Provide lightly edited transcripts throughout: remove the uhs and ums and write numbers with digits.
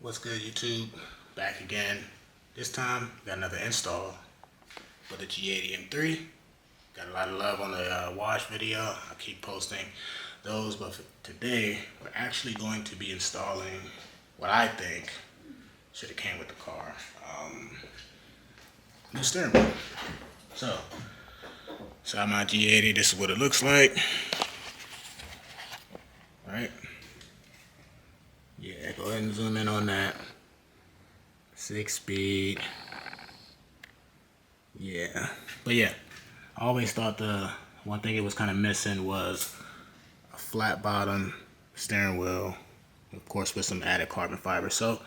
What's good, YouTube? Back again. This time, got another install for the G80 M3. Got a lot of love on the wash video. I keep posting those, but for today, we're actually going to be installing what I think should have came with the car. New steering wheel. So my G80, this is what it looks like. Right? Yeah, go ahead and zoom in on that. 6-speed. Yeah. But yeah, I always thought the one thing it was kind of missing was a flat bottom steering wheel, of course with some added carbon fiber. So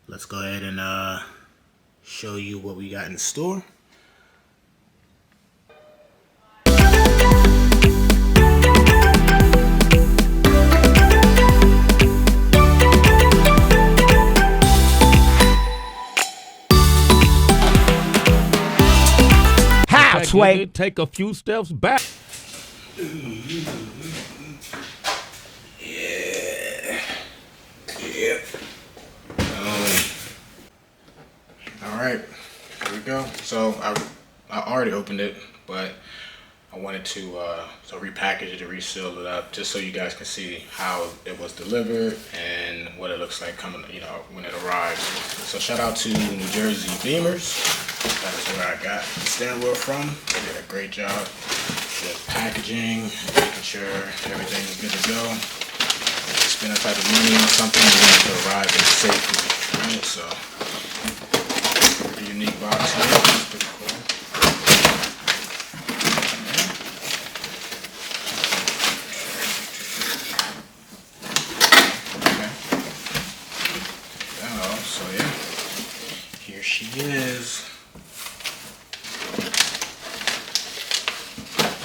let's go ahead and show you what we got in store. Halfway. Take a few steps back. Yeah. All right, here we go. So I already opened it, but I wanted to repackage it and reseal it up just so you guys can see how it was delivered and what it looks like coming, when it arrives. So shout out to New Jersey Bimmers. That is where I got the steering wheel from. They did a great job with packaging, making sure everything is good to go. Spend that type of money on something, you want it to arrive in safely, right? So, pretty unique box here. It's pretty cool. Okay. So yeah, here she is.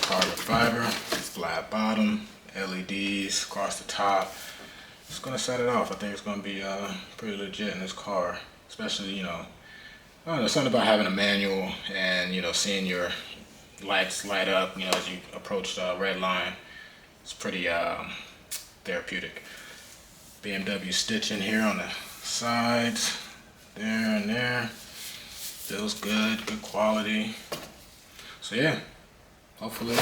Carbon fiber, flat bottom, LEDs across the top. Just gonna set it off. I think it's gonna be pretty legit in this car, especially I don't know, something about having a manual and seeing your lights light up as you approach the red line. It's pretty therapeutic. BMW stitching here on the sides, there and there. Feels good quality. So yeah. Hopefully,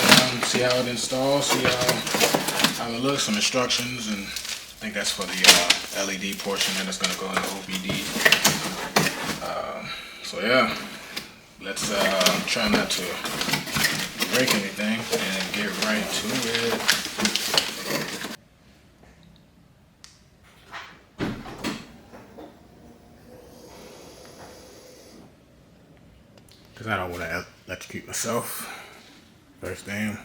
see how it installs, see how it looks, some instructions, and I think that's for the LED portion that is going to go in the OBD. So yeah, let's try not to break anything and get right to it. Because I don't want to electrocute myself. First thing,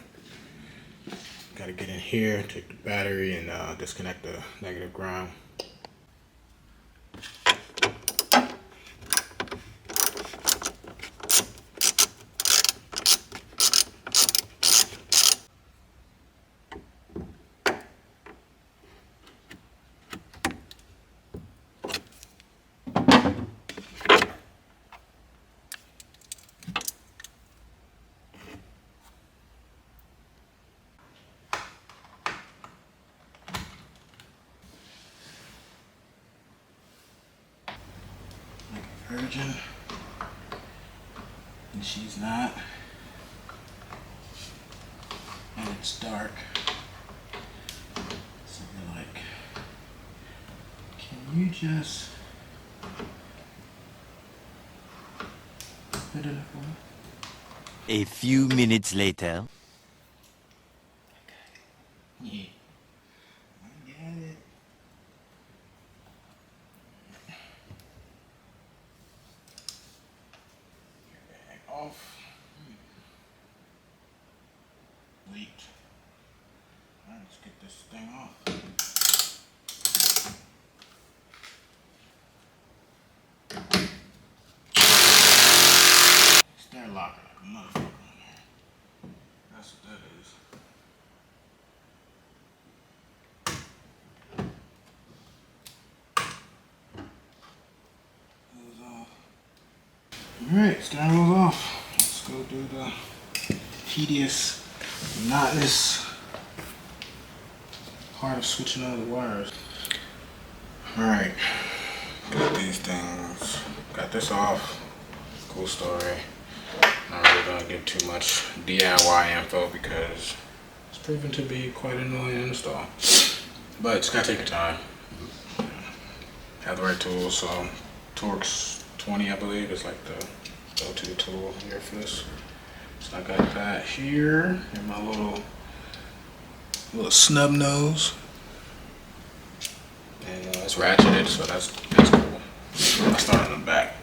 gotta get in here, take the battery, and disconnect the negative ground. Virgin, and she's not, and it's dark, so you're like, can you just put it up on? A few minutes later. Yeah, I got it. Off. Wait. Alright, let's get this thing off. Stair locker like a motherfucker on there. That's what that is. Alright, steering wheel's off. Let's go do the tedious, monotonous part of switching all the wires. Alright, this off. Cool story. Not really gonna give too much DIY info because it's proven to be quite annoying to install. But it's gotta take your time. Have the right tools. So Torx 20, I believe, is like the go-to tool here for this. So I got that here and my little snub nose. And it's ratcheted, so that's cool. I'll start on the back.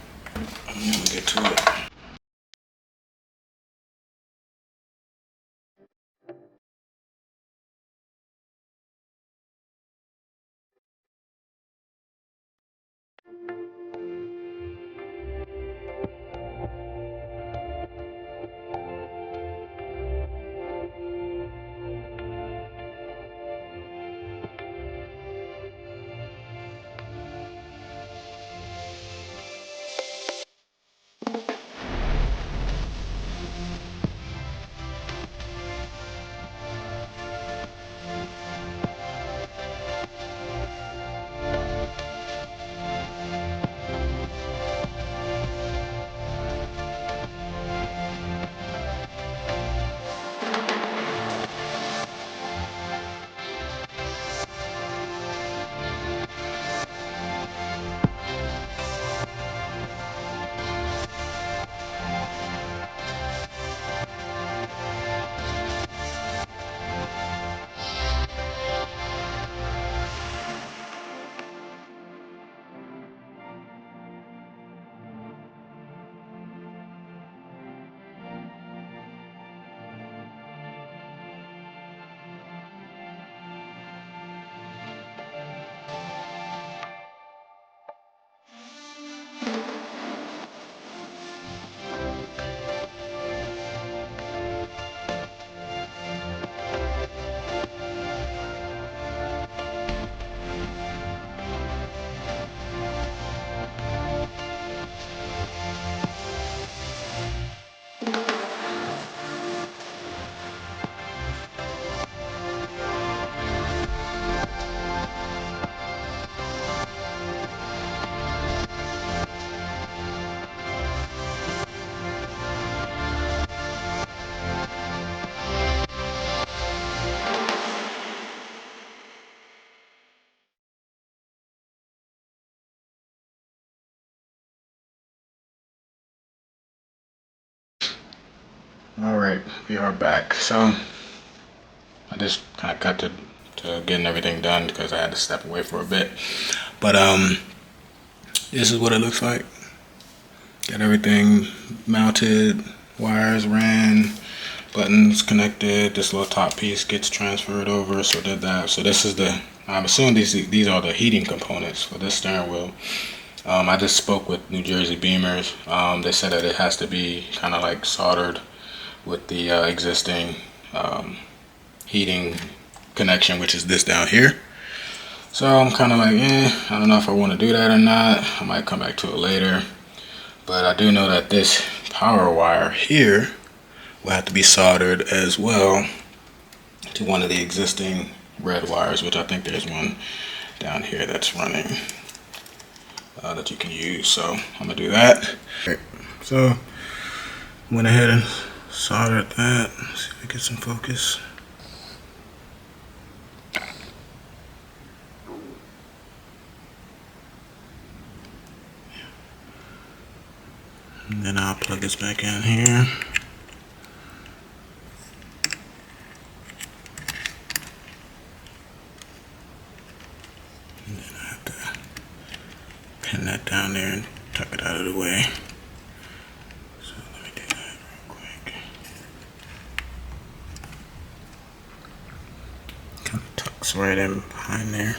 I'm gonna get to it. Alright, we are back. So I just kind of cut to getting everything done because I had to step away for a bit. But this is what it looks like. Got everything mounted, wires ran, buttons connected. This little top piece gets transferred over, so did that. So this is I'm assuming these are the heating components for this steering wheel. I just spoke with New Jersey Bimmers. They said that it has to be kind of like soldered with the existing heating connection, which is this down here. So I'm kind of like, I don't know if I want to do that or not. I might come back to it later. But I do know that this power wire here will have to be soldered as well to one of the existing red wires, which I think there's one down here that's running that you can use. So I'm gonna do that. So went ahead and soldered that. Let's see if we get some focus. And then I'll plug this back in here. And then I have to pin that down there and tuck it out of the way. So let me do that real quick. Kind of tucks right in behind there.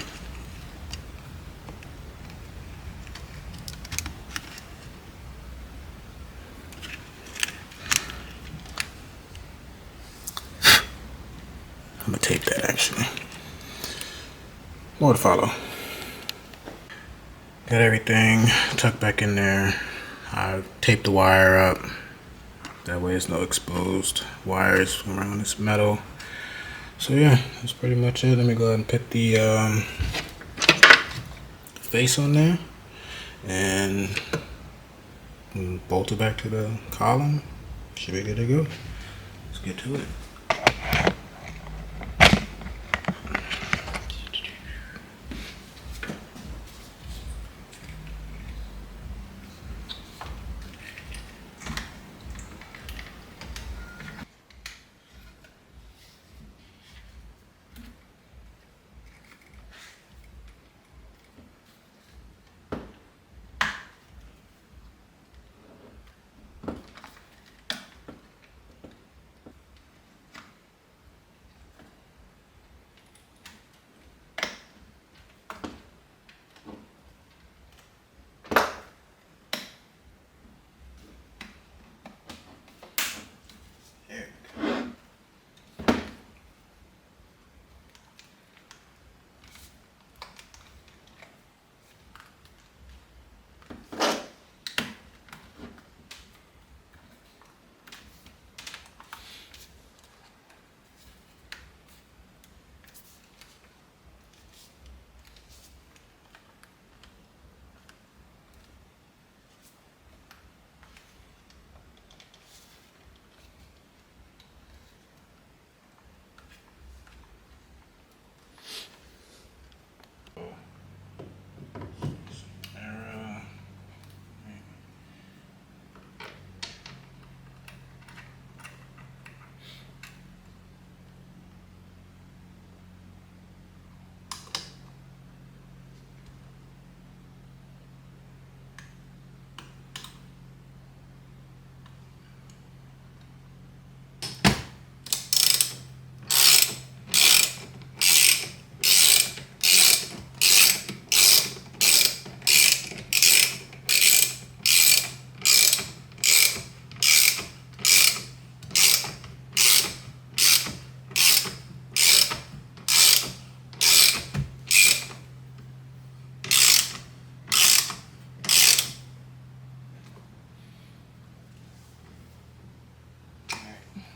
I'm gonna tape that actually. More to follow. Got everything tucked back in there. I taped the wire up. That way there's no exposed wires around this metal. So yeah, that's pretty much it. Let me go ahead and put the face on there. And and bolt it back to the column. Should be good to go. Let's get to it.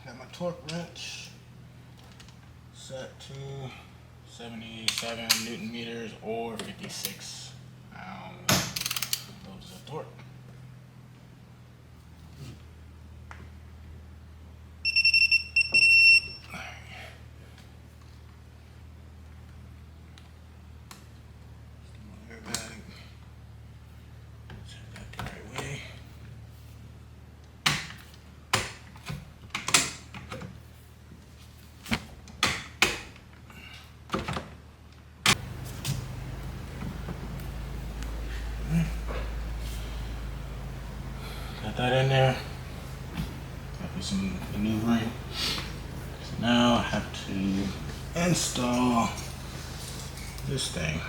Got my torque wrench set to 77 Newton meters or 56 pounds. Loads of torque. Got that in there. Got some maneuvering. So now I have to install this thing.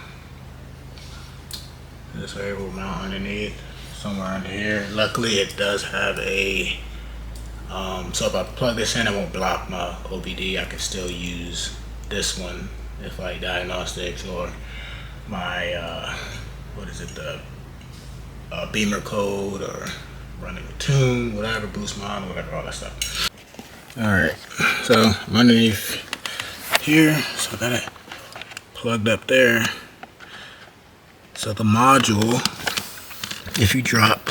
This way will mount underneath, somewhere under here. Luckily it does have a, so if I plug this in it won't block my OBD. I can still use this one if like diagnostics or my, what is it, the Beamer code or running a tune, whatever, boost model, whatever, all that stuff. Alright, so I'm underneath here, so I got it plugged up there. So the module, if you drop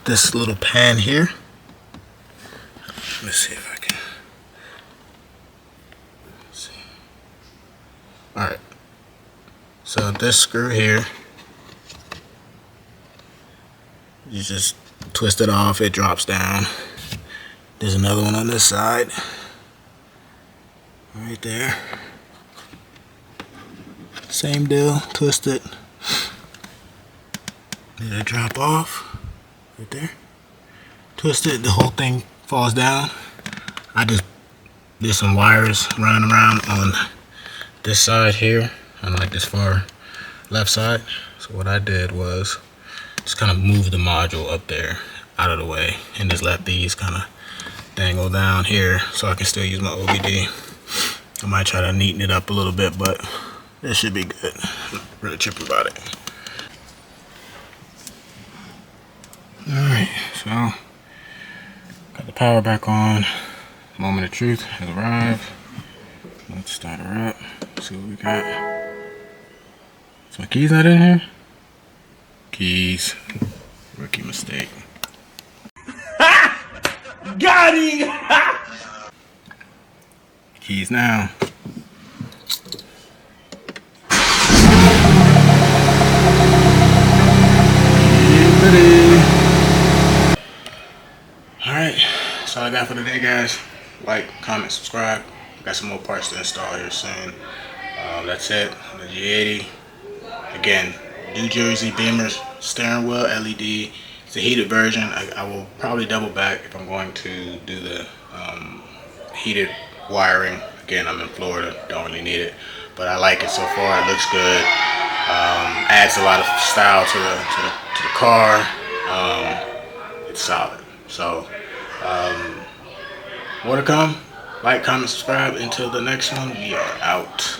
this little pan here, let's see if I can see. Alright, so this screw here, you just twist it off, it drops down. There's another one on this side, right there. Same deal, twist it. Let it drop off, right there. Twist it, the whole thing falls down. I just did some wires running around on this side here, on like this far left side. So what I did was just kind of move the module up there out of the way and just let these kind of dangle down here so I can still use my OBD. I might try to neaten it up a little bit, but it should be good. I'm not really tripping about it. Alright, so got the power back on. Moment of truth has arrived. Let's start her up. See what we got. Is my keys not in here? Keys. Rookie mistake. Got him! Keys now. Alright, that's all I got for today, guys. Like, comment, subscribe. Got some more parts to install here soon. That's it. The G80. Again, New Jersey Bimmers steering wheel LED. It's a heated version. I will probably double back if I'm going to do the heated wiring. Again, I'm in Florida, don't really need it, but I like it so far. It looks good. Adds a lot of style to the car. It's solid. So more to come. Like, comment, subscribe. Until the next one, we are out.